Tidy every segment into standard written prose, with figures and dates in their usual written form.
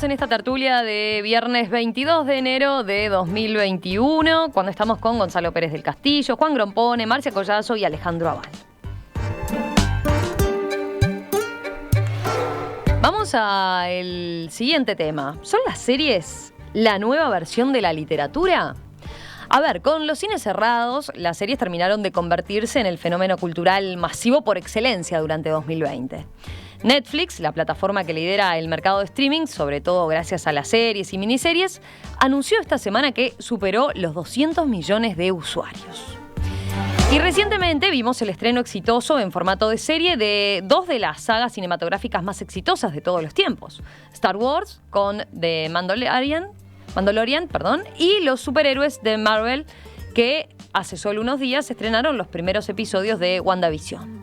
Seguimos en esta tertulia de viernes 22 de enero de 2021, cuando estamos con Gonzalo Pérez del Castillo, Juan Grompone, Marcia Collazo y Alejandro Abal. Vamos al siguiente tema. ¿Son las series la nueva versión de la literatura? A ver, con los cines cerrados, las series terminaron de convertirse en el fenómeno cultural masivo por excelencia durante 2020. Netflix, la plataforma que lidera el mercado de streaming, sobre todo gracias a las series y miniseries, anunció esta semana que superó los 200 millones de usuarios. Y recientemente vimos el estreno exitoso en formato de serie de dos de las sagas cinematográficas más exitosas de todos los tiempos. Star Wars con The Mandalorian, y los superhéroes de Marvel, que hace solo unos días estrenaron los primeros episodios de WandaVision.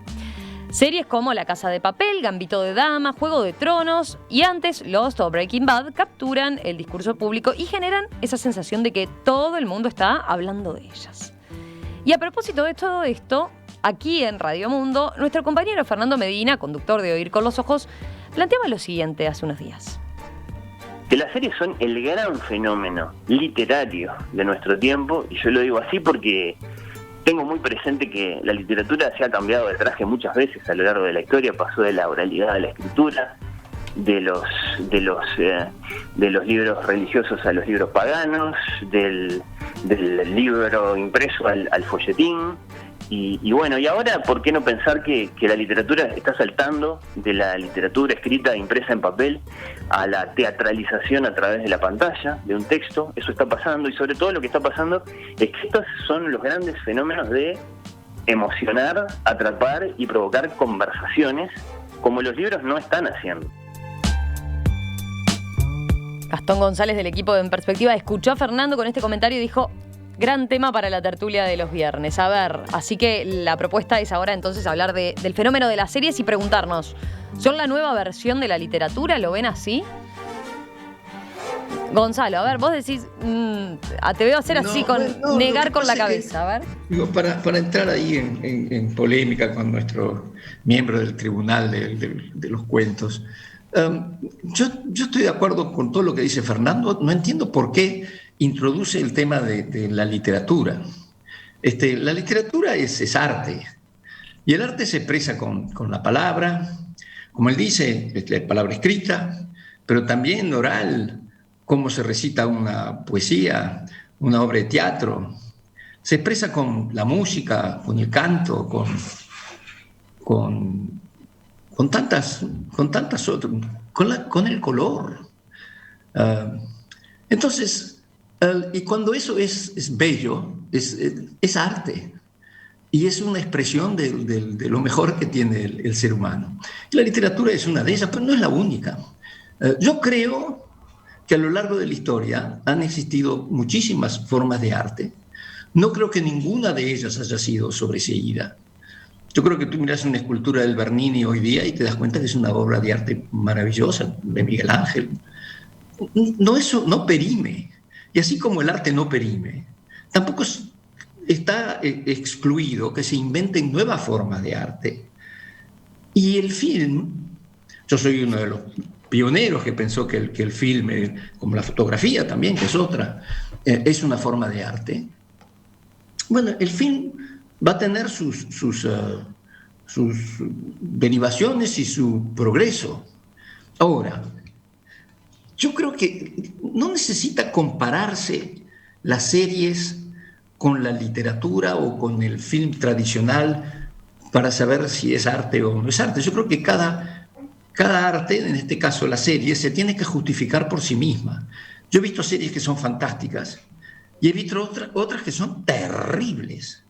Series como La Casa de Papel, Gambito de Dama, Juego de Tronos y antes Lost o Breaking Bad capturan el discurso público y generan esa sensación de que todo el mundo está hablando de ellas. Y a propósito de todo esto, aquí en Radio Mundo, nuestro compañero Fernando Medina, conductor de Oír con los Ojos, planteaba lo siguiente hace unos días. Que las series son el gran fenómeno literario de nuestro tiempo, y yo lo digo así porque tengo muy presente que la literatura se ha cambiado de traje muchas veces a lo largo de la historia, pasó de la oralidad a la escritura, de los libros religiosos a los libros paganos, del libro impreso al folletín. Y bueno, y ahora, ¿por qué no pensar que la literatura está saltando de la literatura escrita e impresa en papel a la teatralización a través de la pantalla, de un texto? Eso está pasando, y sobre todo lo que está pasando es que estos son los grandes fenómenos de emocionar, atrapar y provocar conversaciones como los libros no están haciendo. Gastón González, del equipo de En Perspectiva, escuchó a Fernando con este comentario y dijo: gran tema para la tertulia de los viernes. A ver, así que la propuesta es ahora entonces hablar del fenómeno de las series y preguntarnos, ¿son la nueva versión de la literatura? ¿Lo ven así? Gonzalo, a ver, vos decís, te veo hacer así, negar con la cabeza, a ver. Digo, para entrar ahí en polémica con nuestro miembro del tribunal de los cuentos, yo estoy de acuerdo con todo lo que dice Fernando. No entiendo por qué introduce el tema de la literatura. La literatura es arte, y el arte se expresa con la palabra, como él dice, la palabra escrita, pero también oral, cómo se recita una poesía, una obra de teatro. Se expresa con la música, con el canto, con tantas otras, con el color. Entonces, y cuando eso es bello, es arte, y es una expresión de lo mejor que tiene el ser humano. Y la literatura es una de ellas, pero no es la única. Yo creo que a lo largo de la historia han existido muchísimas formas de arte. No creo que ninguna de ellas haya sido sobreseída. Yo creo que tú miras una escultura del Bernini hoy día y te das cuenta que es una obra de arte maravillosa, de Miguel Ángel. No, eso no perime. Y así como el arte no perime, tampoco está excluido que se inventen nuevas formas de arte. Y el film, yo soy uno de los pioneros que pensó que el film, como la fotografía también, que es otra, es una forma de arte. Bueno, el film va a tener sus derivaciones y su progreso. Ahora, yo creo que no necesita compararse las series con la literatura o con el film tradicional para saber si es arte o no es arte. Yo creo que cada arte, en este caso la serie, se tiene que justificar por sí misma. Yo he visto series que son fantásticas y he visto otras que son terribles,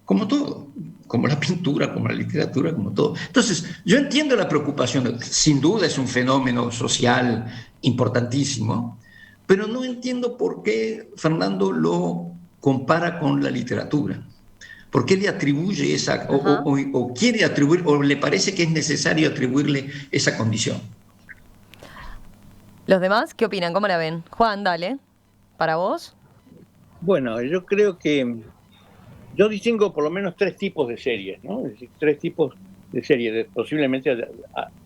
como todo, como la pintura, como la literatura, como todo. Entonces, yo entiendo la preocupación, sin duda es un fenómeno social importantísimo, pero no entiendo por qué Fernando lo compara con la literatura. ¿Por qué le atribuye esa, o quiere atribuir, o le parece que es necesario atribuirle esa condición? ¿Los demás qué opinan? ¿Cómo la ven? Juan, dale. ¿Para vos? Bueno, yo creo que yo distingo por lo menos tres tipos de series, ¿no? Es decir, tres tipos de series. Posiblemente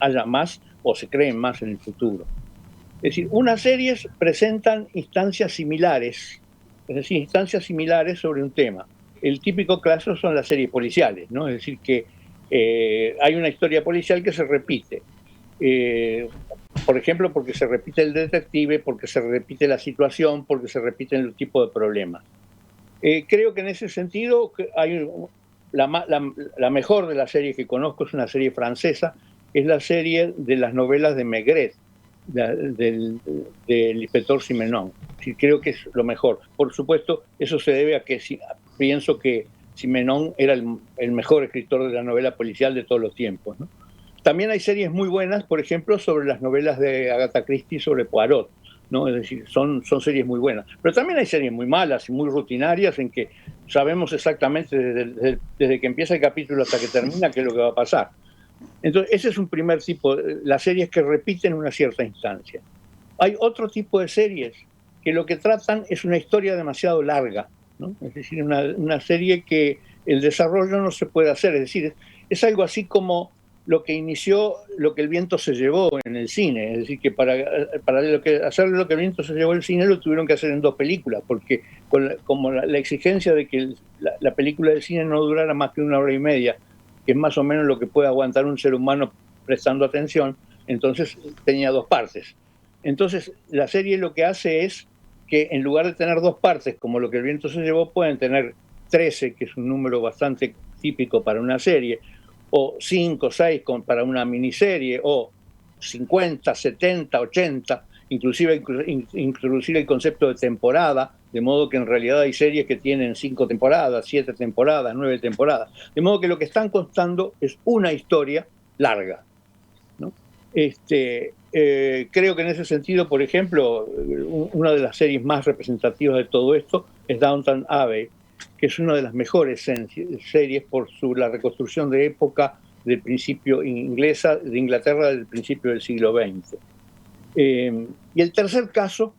haya más o se creen más en el futuro. Es decir, unas series presentan instancias similares, es decir, instancias similares sobre un tema. El típico caso son las series policiales, ¿no? Es decir, que hay una historia policial que se repite. Por ejemplo, porque se repite el detective, porque se repite la situación, porque se repiten los tipos de problemas. Creo que en ese sentido hay la mejor de las series que conozco es una serie francesa, es la serie de las novelas de Maigret, del inspector Simenon. Sí, creo que es lo mejor. Por supuesto, eso se debe a que pienso que Simenon era el mejor escritor de la novela policial de todos los tiempos, ¿no? También hay series muy buenas, por ejemplo, sobre las novelas de Agatha Christie sobre Poirot, ¿no? Es decir, son series muy buenas. Pero también hay series muy malas y muy rutinarias en que sabemos exactamente desde que empieza el capítulo hasta que termina qué es lo que va a pasar. Entonces, ese es un primer tipo, las series que repiten una cierta instancia. Hay otro tipo de series que lo que tratan es una historia demasiado larga, ¿no? Es decir, una serie que el desarrollo no se puede hacer. Es decir, es algo así como lo que inició lo que el viento se llevó en el cine. Es decir, que para hacer lo que el viento se llevó en el cine lo tuvieron que hacer en 2 películas, porque como la exigencia de que la película del cine no durara más que 1 hora y media, que es más o menos lo que puede aguantar un ser humano prestando atención, entonces tenía 2 partes. Entonces la serie lo que hace es que en lugar de tener 2 partes, como lo que el viento se llevó, pueden tener 13, que es un número bastante típico para una serie, o 5, 6 para una miniserie, o 50, 70, 80, inclusive introducir el concepto de temporada, de modo que en realidad hay series que tienen 5 temporadas, 7 temporadas, 9 temporadas, de modo que lo que están contando es una historia larga, ¿no? Creo que en ese sentido, por ejemplo, una de las series más representativas de todo esto es Downton Abbey, que es una de las mejores series por la reconstrucción de época del principio inglesa, de Inglaterra del principio del siglo XX. Y el tercer caso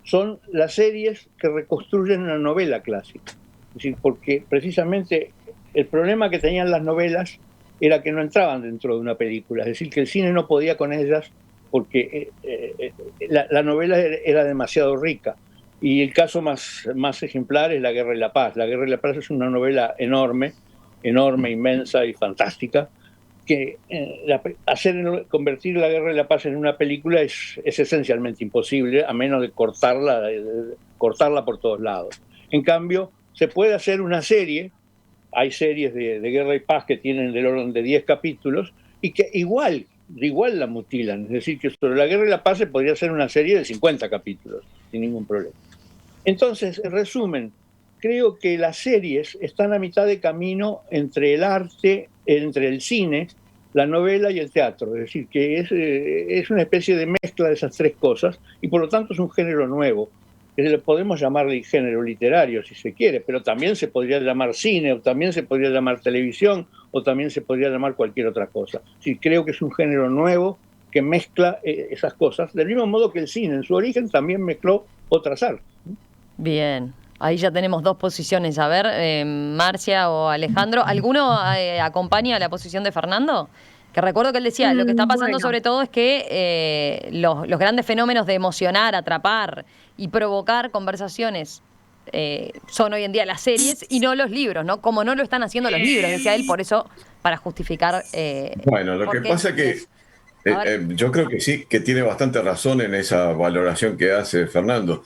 son las series que reconstruyen una novela clásica. Es decir, porque precisamente el problema que tenían las novelas era que no entraban dentro de una película, es decir, que el cine no podía con ellas porque la novela era demasiado rica. Y el caso más ejemplar es La Guerra y la Paz. La Guerra y la Paz es una novela enorme, inmensa y fantástica, que convertir La Guerra y la Paz en una película es esencialmente imposible, a menos de cortarla por todos lados. En cambio, se puede hacer una serie, hay series de Guerra y Paz que tienen del orden de 10 capítulos, y que igual la mutilan. Es decir, que sobre La Guerra y la Paz se podría hacer una serie de 50 capítulos, sin ningún problema. Entonces, en resumen, creo que las series están a mitad de camino entre el arte, entre el cine, la novela y el teatro. Es decir, que es una especie de mezcla de esas 3 cosas y por lo tanto es un género nuevo. Podemos llamarle género literario si se quiere, pero también se podría llamar cine, o también se podría llamar televisión, o también se podría llamar cualquier otra cosa. Sí, creo que es un género nuevo que mezcla esas cosas, del mismo modo que el cine en su origen también mezcló otras artes. Bien, ahí ya tenemos 2 posiciones. A ver, Marcia o Alejandro, ¿alguno acompaña a la posición de Fernando? Que recuerdo que él decía, lo que está pasando sobre todo es que los grandes fenómenos de emocionar, atrapar y provocar conversaciones son hoy en día las series y no los libros, ¿no? Como no lo están haciendo los libros, decía él, por eso, para justificar... bueno, lo que pasa es que yo creo que sí, que tiene bastante razón en esa valoración que hace Fernando.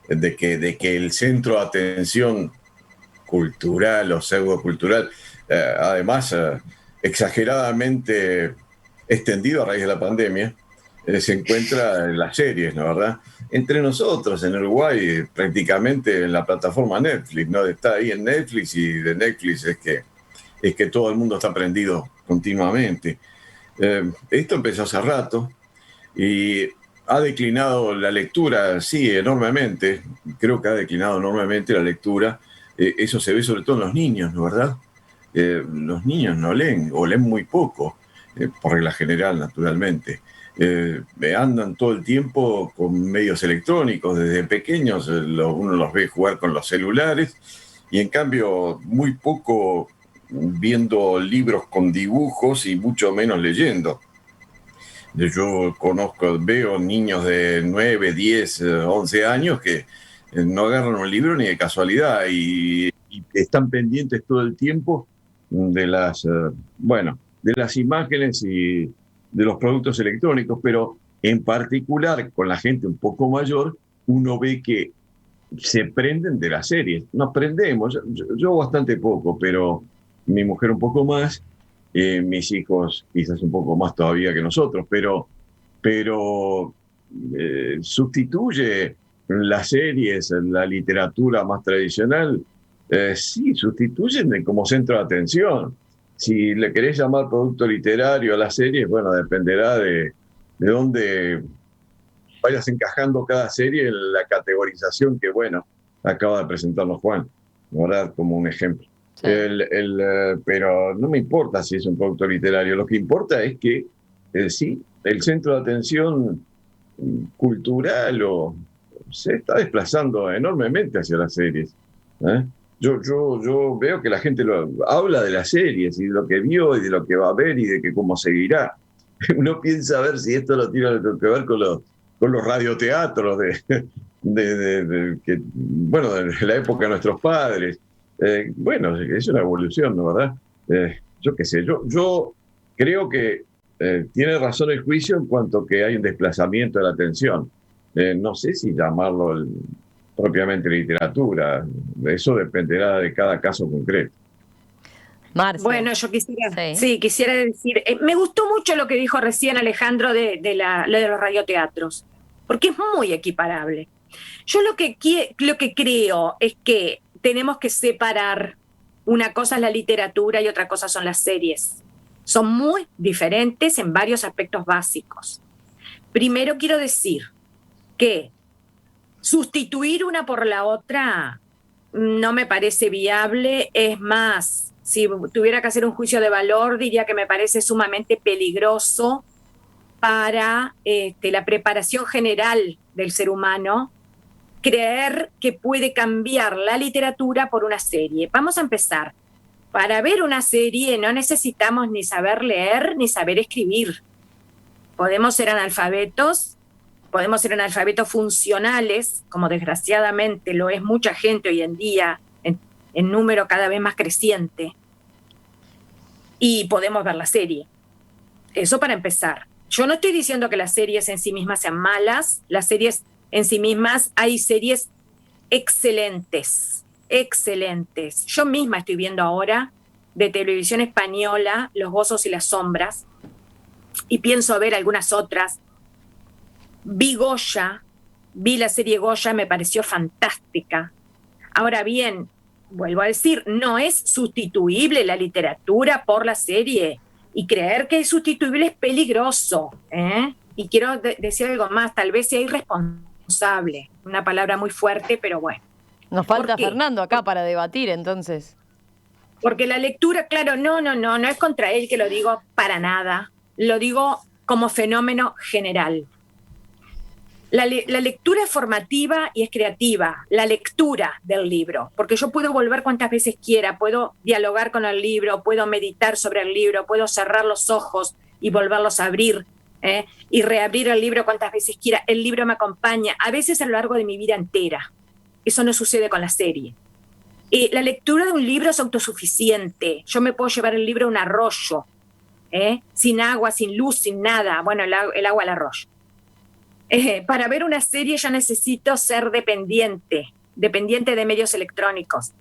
De que el centro de atención cultural o pseudocultural, además exageradamente extendido a raíz de la pandemia, se encuentra en las series, ¿no? ¿Verdad? Entre nosotros, en Uruguay, prácticamente en la plataforma Netflix, ¿no? Está ahí en Netflix y de Netflix es que todo el mundo está prendido continuamente. Esto empezó hace rato y ha declinado la lectura, sí, enormemente. Creo que ha declinado enormemente la lectura. Eso se ve sobre todo en los niños, ¿no? ¿Verdad? Los niños no leen, o leen muy poco, por regla general, naturalmente. Andan todo el tiempo con medios electrónicos. Desde pequeños uno los ve jugar con los celulares y en cambio muy poco viendo libros con dibujos y mucho menos leyendo. Yo veo niños de 9, 10, 11 años que no agarran un libro ni de casualidad y están pendientes todo el tiempo de de las imágenes y de los productos electrónicos, pero en particular con la gente un poco mayor, uno ve que se prenden de las series. Nos prendemos, yo bastante poco, pero mi mujer un poco más, mis hijos quizás un poco más todavía que nosotros, pero sustituye las series, la literatura más tradicional, sí, sustituyen como centro de atención. Si le querés llamar producto literario a las series, bueno, dependerá de dónde vayas encajando cada serie en la categorización que, bueno, acaba de presentarnos Juan, ¿verdad? Como un ejemplo. Sí. Pero no me importa si es un producto literario, lo que importa es que, sí, el centro de atención cultural se está desplazando enormemente hacia las series. ¿Eh? Yo veo que la gente habla de las series y de lo que vio y de lo que va a ver y de que cómo seguirá. Uno piensa a ver si esto lo tiene que ver con los radioteatros de la época de nuestros padres. Bueno, es una evolución, ¿no? ¿Verdad? Yo qué sé, yo creo que tiene razón el juicio en cuanto que hay un desplazamiento de la atención. No sé si llamarlo propiamente literatura, eso dependerá de cada caso concreto. Marce. Bueno, yo quisiera decir, me gustó mucho lo que dijo recién Alejandro de los radioteatros, porque es muy equiparable. Yo lo que creo es que tenemos que separar, una cosa es la literatura y otra cosa son las series. Son muy diferentes en varios aspectos básicos. Primero quiero decir que sustituir una por la otra no me parece viable, es más, si tuviera que hacer un juicio de valor, diría que me parece sumamente peligroso para la preparación general del ser humano, creer que puede cambiar la literatura por una serie. Vamos a empezar. Para ver una serie no necesitamos ni saber leer ni saber escribir. Podemos ser analfabetos funcionales, como desgraciadamente lo es mucha gente hoy en día, en número cada vez más creciente, y podemos ver la serie. Eso para empezar. Yo no estoy diciendo que las series en sí mismas sean malas, las series en sí mismas, hay series excelentes. Yo misma estoy viendo ahora de televisión española Los gozos y las sombras, y pienso ver algunas otras. Vi la serie Goya, me pareció fantástica. Ahora bien, vuelvo a decir, no es sustituible la literatura por la serie, y creer que es sustituible es peligroso, ¿eh? Y quiero decir algo más, tal vez sea irresponsable, una palabra muy fuerte, pero bueno. Nos falta Fernando acá para debatir, entonces. Porque la lectura, claro, no es contra él que lo digo para nada, lo digo como fenómeno general. La lectura es formativa y es creativa, la lectura del libro, porque yo puedo volver cuantas veces quiera, puedo dialogar con el libro, puedo meditar sobre el libro, puedo cerrar los ojos y volverlos a abrir, y reabrir el libro cuantas veces quiera. El libro me acompaña, a veces a lo largo de mi vida entera. Eso no sucede con la serie. La lectura de un libro es autosuficiente. Yo me puedo llevar el libro a un arroyo, sin agua, sin luz, sin nada. Bueno, el agua al arroyo. Para ver una serie yo necesito ser dependiente de medios electrónicos.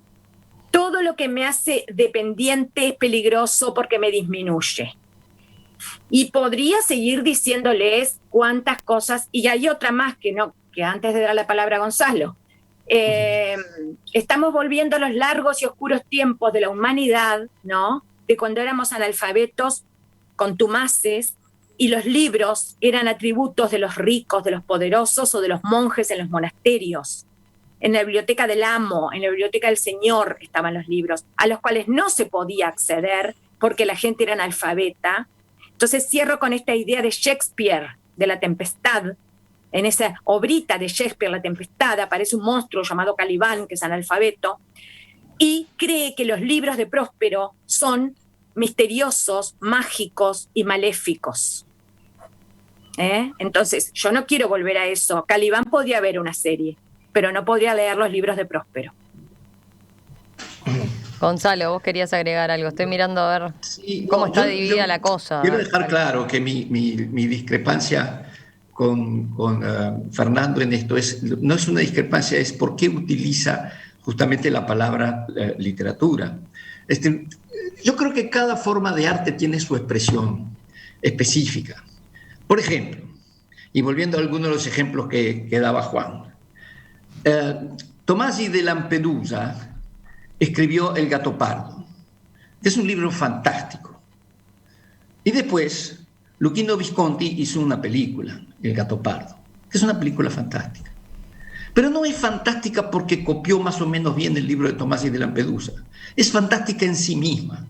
Todo lo que me hace dependiente es peligroso porque me disminuye. Y podría seguir diciéndoles cuántas cosas, y hay otra más que antes de dar la palabra a Gonzalo. Estamos volviendo a los largos y oscuros tiempos de la humanidad, ¿no? De cuando éramos analfabetos, contumaces, y los libros eran atributos de los ricos, de los poderosos o de los monjes en los monasterios. En la biblioteca del amo, en la biblioteca del señor estaban los libros, a los cuales no se podía acceder porque la gente era analfabeta. Entonces cierro con esta idea de Shakespeare, de La Tempestad. En esa obrita de Shakespeare, La Tempestad, aparece un monstruo llamado Calibán, que es analfabeto, y cree que los libros de Próspero son misteriosos, mágicos y maléficos. Entonces, yo no quiero volver a eso. Calibán podía ver una serie, pero no podría leer los libros de Próspero. Gonzalo, vos querías agregar algo. Estoy mirando a ver cómo está dividida la cosa. Quiero dejar claro que mi discrepancia con Fernando en esto no es una discrepancia, es por qué utiliza justamente la palabra literatura. Yo creo que cada forma de arte tiene su expresión específica. Por ejemplo, y volviendo a algunos de los ejemplos que daba Juan, Tomasi de Lampedusa escribió El gato pardo. Es un libro fantástico. Y después, Luchino Visconti hizo una película, El gato pardo, que es una película fantástica. Pero no es fantástica porque copió más o menos bien el libro de Tomasi de Lampedusa. Es fantástica en sí misma.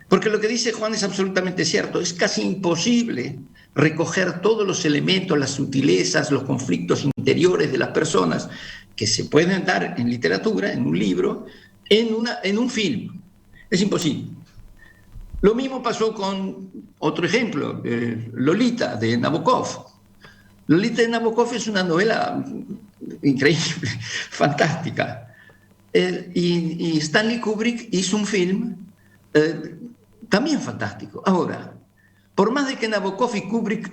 Porque lo que dice Juan es absolutamente cierto. Es casi imposible recoger todos los elementos, las sutilezas, los conflictos interiores de las personas que se pueden dar en literatura, en un libro, en un film. Es imposible. Lo mismo pasó con otro ejemplo, Lolita de Nabokov. Lolita de Nabokov es una novela increíble, fantástica. Y Stanley Kubrick hizo un film también fantástico. Ahora, por más de que Nabokov y Kubrick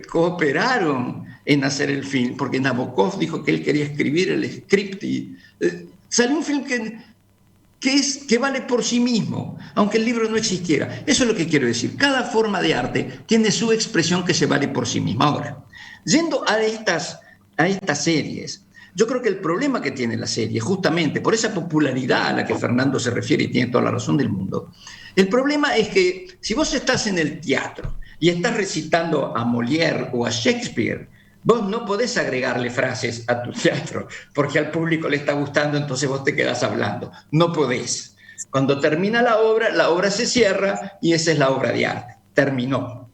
cooperaron en hacer el film, porque Nabokov dijo que él quería escribir el script y salió un film que vale por sí mismo, aunque el libro no existiera. Eso es lo que quiero decir. Cada forma de arte tiene su expresión que se vale por sí misma. Ahora, yendo a estas series, yo creo que el problema que tiene la serie, justamente por esa popularidad a la que Fernando se refiere y tiene toda la razón del mundo, el problema es que si vos estás en el teatro y estás recitando a Molière o a Shakespeare, vos no podés agregarle frases a tu teatro, porque al público le está gustando, entonces vos te quedás hablando. No podés. Cuando termina la obra se cierra y esa es la obra de arte. Terminó.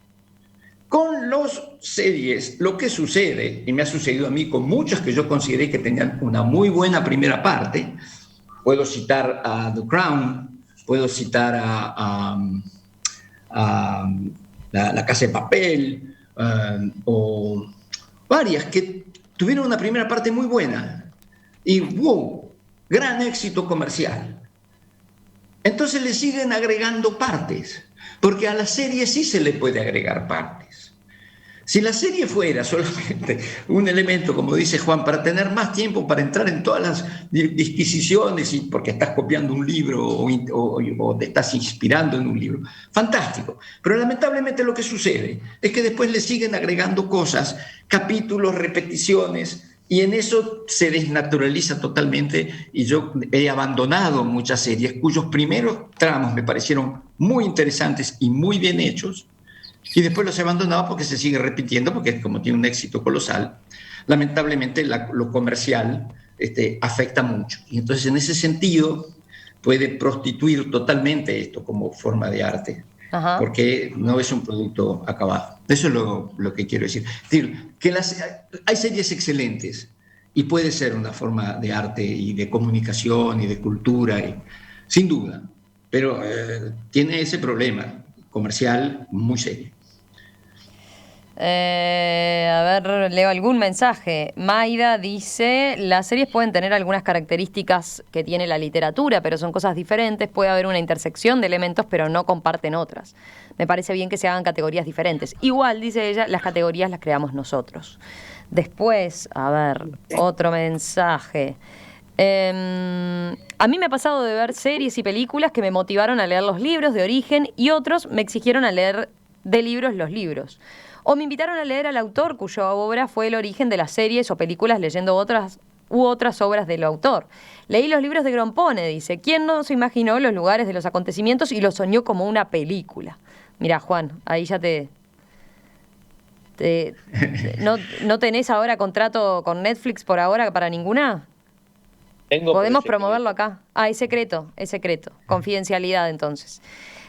Con las series, lo que sucede, y me ha sucedido a mí con muchas que yo consideré que tenían una muy buena primera parte, puedo citar a The Crown, puedo citar a La Casa de Papel, o varias que tuvieron una primera parte muy buena y ¡wow! Gran éxito comercial. Entonces le siguen agregando partes, porque a la serie sí se le puede agregar partes. Si la serie fuera solamente un elemento, como dice Juan, para tener más tiempo para entrar en todas las disquisiciones, y porque estás copiando un libro o te estás inspirando en un libro, fantástico. Pero lamentablemente lo que sucede es que después le siguen agregando cosas, capítulos, repeticiones, y en eso se desnaturaliza totalmente. Y yo he abandonado muchas series cuyos primeros tramos me parecieron muy interesantes y muy bien hechos, y después los he abandonado porque se sigue repitiendo, porque como tiene un éxito colosal, lamentablemente lo comercial afecta mucho. Y entonces en ese sentido puede prostituir totalmente esto como forma de arte. Ajá. Porque no es un producto acabado. Eso es lo que quiero decir. Es decir, que hay series excelentes y puede ser una forma de arte y de comunicación y de cultura, sin duda, pero tiene ese problema comercial muy serio. A ver, leo algún mensaje. Maida dice: las series pueden tener algunas características que tiene la literatura, pero son cosas diferentes. Puede haber una intersección de elementos, pero no comparten otras. Me parece bien que se hagan categorías diferentes. Igual, dice ella, las categorías las creamos nosotros. Después, a ver, otro mensaje. A mí me ha pasado de ver series y películas que me motivaron a leer los libros de origen y otros me exigieron a leer de libros los libros. O me invitaron a leer al autor cuya obra fue el origen de las series o películas leyendo otras obras del autor. Leí los libros de Grompone, dice. ¿Quién no se imaginó los lugares de los acontecimientos y los soñó como una película? Mirá, Juan, ahí ya ¿no tenés ahora contrato con Netflix por ahora para ninguna? ¿Podemos promoverlo acá? Ah, es secreto. Confidencialidad, entonces.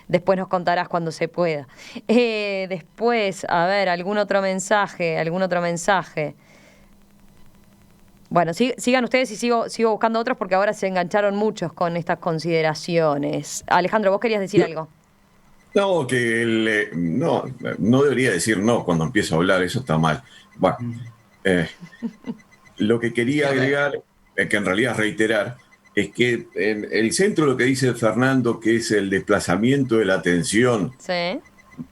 Después nos contarás cuando se pueda. Después, a ver, algún otro mensaje. Bueno, sigan ustedes y sigo buscando otros porque ahora se engancharon muchos con estas consideraciones. Alejandro, ¿vos querías decir algo? No, no debería decir no cuando empiezo a hablar, eso está mal. Bueno, lo que quería agregar, que en realidad reiterar, es que en el centro de lo que dice Fernando, que es el desplazamiento de la atención, Sí.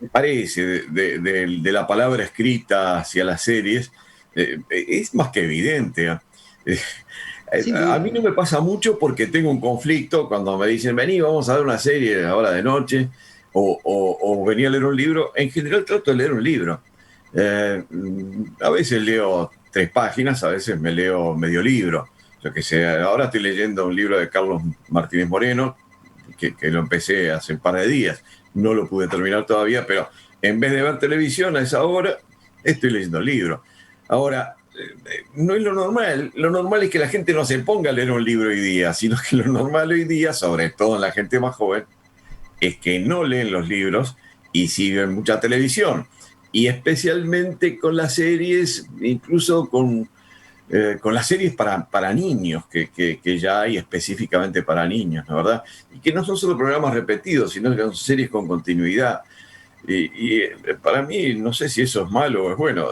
me parece, de la palabra escrita hacia las series, es más que evidente. A mí no me pasa mucho porque tengo un conflicto cuando me dicen, vení, vamos a ver una serie ahora de noche, o vení a leer un libro. En general trato de leer un libro. A veces leo 3 páginas, a veces me leo medio libro. Yo que sé, ahora estoy leyendo un libro de Carlos Martínez Moreno, que lo empecé hace un par de días. No lo pude terminar todavía, pero en vez de ver televisión a esa hora, estoy leyendo libros. Ahora, no es lo normal. Lo normal es que la gente no se ponga a leer un libro hoy día, sino que lo normal hoy día, sobre todo en la gente más joven, es que no leen los libros y siguen mucha televisión. Y especialmente con las series, incluso con las series para niños, que ya hay específicamente para niños, ¿no, verdad? Y que no son solo programas repetidos, sino que son series con continuidad. Y para mí, no sé si eso es malo o es bueno,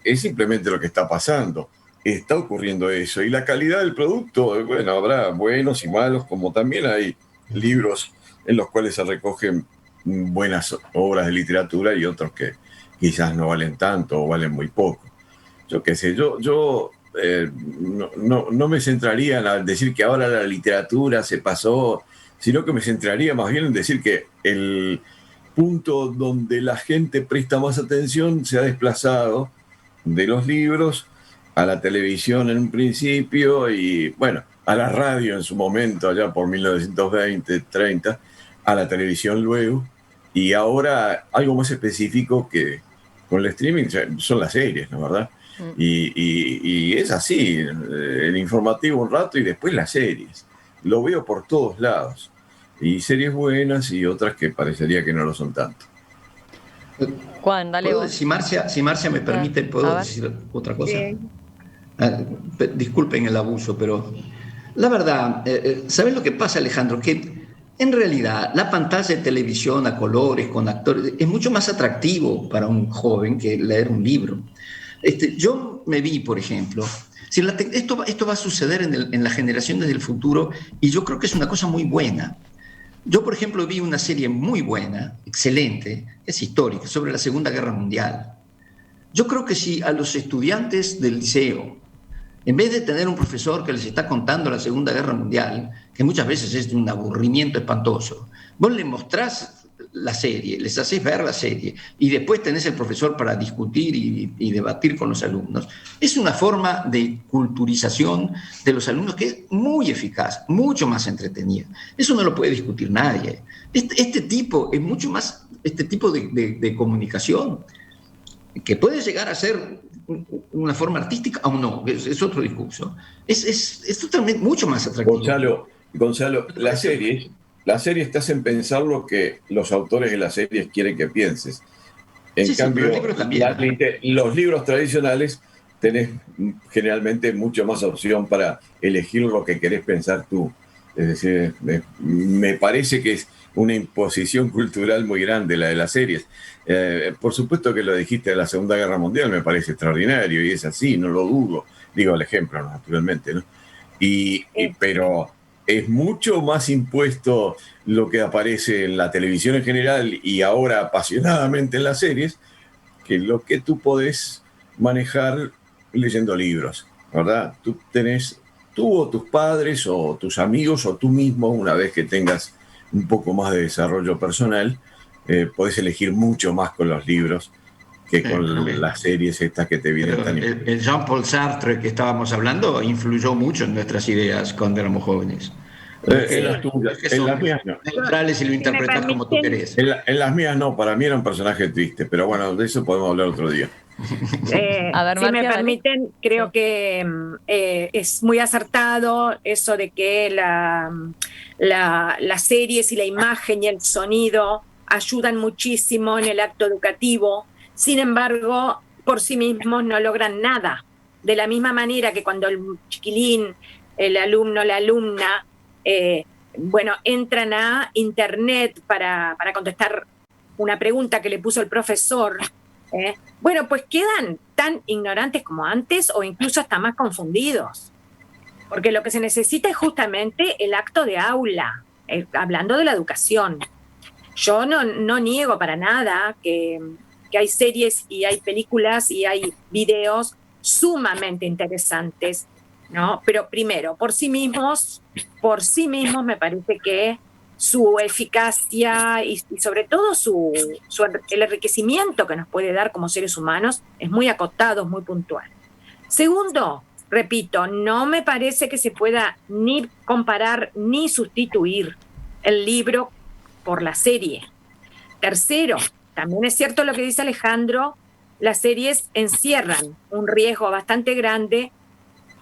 es simplemente lo que está pasando. Está ocurriendo eso. Y la calidad del producto, bueno, habrá buenos y malos, como también hay libros en los cuales se recogen buenas obras de literatura y otros que quizás no valen tanto o valen muy poco. Yo qué sé, yo no me centraría en decir que ahora la literatura se pasó, sino que me centraría más bien en decir que el punto donde la gente presta más atención se ha desplazado de los libros a la televisión en un principio y, bueno, a la radio en su momento, allá por 1920, 30, a la televisión luego, y ahora algo más específico que con el streaming son las series, ¿no, verdad? Y es así, el informativo un rato y después las series. Lo veo por todos lados. Y series buenas y otras que parecería que no lo son tanto. Juan, dale vos. Si Marcia me permite, ¿puedo decir otra cosa? Sí. Disculpen el abuso, pero la verdad, ¿sabes lo que pasa, Alejandro? Que en realidad la pantalla de televisión a colores, con actores, es mucho más atractivo para un joven que leer un libro. Yo me vi, por ejemplo, esto va a suceder en las generaciones del futuro y yo creo que es una cosa muy buena. Yo, por ejemplo, vi una serie muy buena, excelente, es histórica, sobre la Segunda Guerra Mundial. Yo creo que si a los estudiantes del liceo, en vez de tener un profesor que les está contando la Segunda Guerra Mundial, que muchas veces es de un aburrimiento espantoso, vos les mostrás la serie, les hacés ver la serie y después tenés el profesor para discutir y debatir con los alumnos. Es una forma de culturización de los alumnos que es muy eficaz, mucho más entretenida. Eso no lo puede discutir nadie. Este tipo es mucho más, este tipo de comunicación, que puede llegar a ser una forma artística o no, es otro discurso. Es totalmente mucho más atractivo. Gonzalo, las series te hacen pensar lo que los autores de las series quieren que pienses. En cambio, los libros también, los libros tradicionales tenés generalmente mucha más opción para elegir lo que querés pensar tú. Es decir, me parece que es una imposición cultural muy grande la de las series. Por supuesto que lo dijiste de la Segunda Guerra Mundial, me parece extraordinario y es así, no lo dudo. Digo el ejemplo, naturalmente, ¿no? Pero es mucho más impuesto lo que aparece en la televisión en general y ahora apasionadamente en las series que lo que tú podés manejar leyendo libros, ¿verdad? Tú o tus padres o tus amigos o tú mismo, una vez que tengas un poco más de desarrollo personal, podés elegir mucho más con los libros que con las series estas que te vienen tan importantes. El Jean-Paul Sartre que estábamos hablando influyó mucho en nuestras ideas cuando éramos jóvenes. En las mías no. Neutrales y lo interpretas como tú querés. En las mías no, para mí era un personaje triste, pero bueno, de eso podemos hablar otro día. A ver, si Marcia, me dale. permiten, creo que es muy acertado eso de que las series y la imagen y el sonido ayudan muchísimo en el acto educativo. Sin embargo, por sí mismos no logran nada. De la misma manera que cuando el chiquilín, el alumno, la alumna, entran a internet para contestar una pregunta que le puso el profesor, bueno, pues quedan tan ignorantes como antes o incluso hasta más confundidos. Porque lo que se necesita es justamente el acto de aula, hablando de la educación. Yo no niego para nada que hay series y hay películas y hay videos sumamente interesantes, ¿no? Pero primero, por sí mismos me parece que su eficacia y sobre todo el enriquecimiento que nos puede dar como seres humanos es muy acotado, es muy puntual. Segundo, repito, no me parece que se pueda ni comparar ni sustituir el libro por la serie. Tercero, también es cierto lo que dice Alejandro, las series encierran un riesgo bastante grande,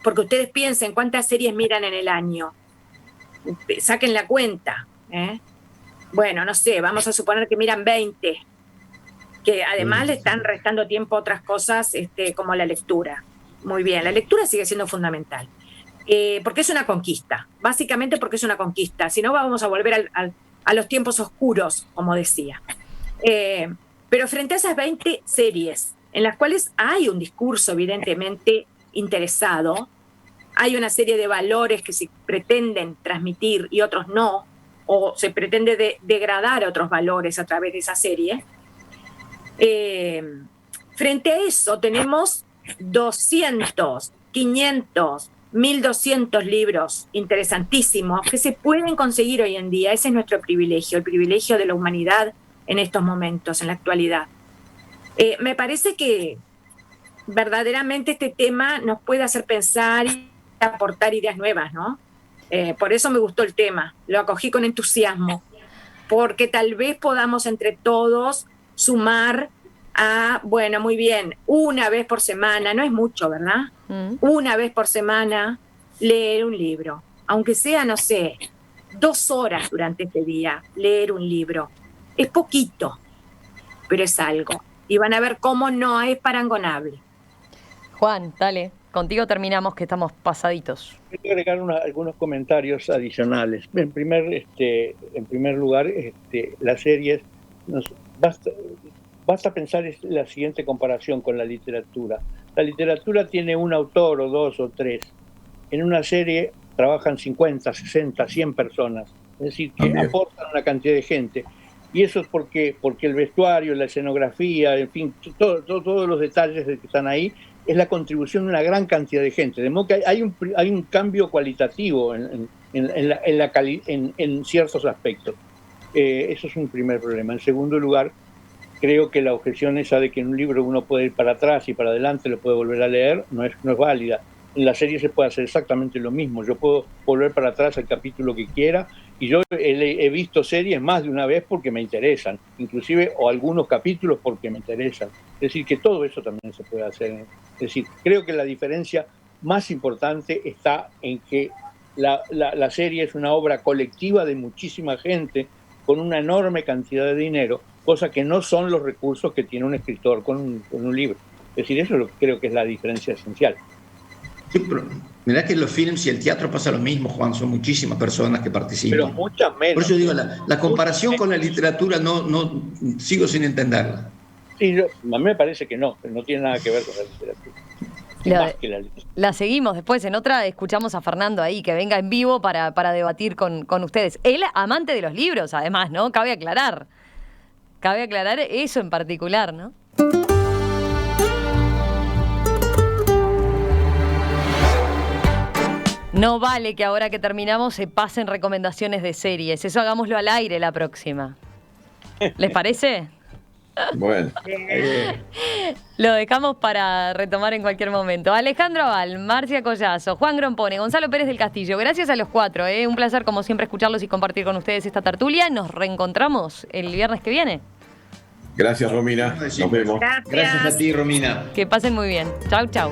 porque ustedes piensen cuántas series miran en el año. Saquen la cuenta. Bueno, no sé, vamos a suponer que miran 20, que además le están restando tiempo a otras cosas como la lectura. Muy bien, la lectura sigue siendo fundamental, porque es una conquista, básicamente porque es una conquista, si no vamos a volver a los tiempos oscuros, como decía. Pero frente a esas 20 series, en las cuales hay un discurso evidentemente interesado, hay una serie de valores que se pretenden transmitir y otros no, o se pretende degradar otros valores a través de esa serie. Frente a eso tenemos 200, 500, 1200 libros interesantísimos que se pueden conseguir hoy en día. Ese es nuestro privilegio, el privilegio de la humanidad en estos momentos, en la actualidad. Me parece que verdaderamente este tema nos puede hacer pensar y aportar ideas nuevas, ¿no? Por eso me gustó el tema, lo acogí con entusiasmo, porque tal vez podamos entre todos sumar a, bueno, muy bien, una vez por semana, no es mucho, ¿verdad? Una vez por semana leer un libro, aunque sea, no sé, 2 horas durante este día, leer un libro. Es poquito, pero es algo. Y van a ver cómo no es parangonable. Juan, dale, contigo terminamos que estamos pasaditos. Quiero agregar algunos comentarios adicionales. En primer lugar, las series, basta pensar la siguiente comparación con la literatura. La literatura tiene un autor o 2 o 3. En una serie trabajan 50, 60, 100 personas. Es decir, que aportan una cantidad de gente. Y eso es porque el vestuario, la escenografía, en fin, todos los detalles que están ahí, es la contribución de una gran cantidad de gente. De modo que hay un cambio cualitativo en ciertos aspectos. Eso es un primer problema. En segundo lugar, creo que la objeción esa de que en un libro uno puede ir para atrás y para adelante lo puede volver a leer no es válida. En la serie se puede hacer exactamente lo mismo. Yo puedo volver para atrás al capítulo que quiera, y yo he visto series más de una vez porque me interesan, inclusive, o algunos capítulos porque me interesan. Es decir, que todo eso también se puede hacer. Es decir, creo que la diferencia más importante está en que la serie es una obra colectiva de muchísima gente con una enorme cantidad de dinero, cosa que no son los recursos que tiene un escritor con un libro. Es decir, eso creo que es la diferencia esencial. Sí, pero mirá que en los films y el teatro pasa lo mismo, Juan, son muchísimas personas que participan. Pero muchas menos. Por eso digo, la comparación con la literatura no sigo sin entenderla. Sí, a mí me parece que no tiene nada que ver con la literatura. La seguimos después, en otra escuchamos a Fernando ahí, que venga en vivo para debatir con ustedes. Él, amante de los libros, además, ¿no? Cabe aclarar eso en particular, ¿no? No vale que ahora que terminamos se pasen recomendaciones de series. Eso hagámoslo al aire la próxima. ¿Les parece? Bueno. Lo dejamos para retomar en cualquier momento. Alejandro Aval, Marcia Collazo, Juan Grompone, Gonzalo Pérez del Castillo. Gracias a los 4. Un placer, como siempre, escucharlos y compartir con ustedes esta tertulia. Nos reencontramos el viernes que viene. Gracias, Romina. Nos vemos. Gracias. Gracias a ti, Romina. Que pasen muy bien. Chau, chau.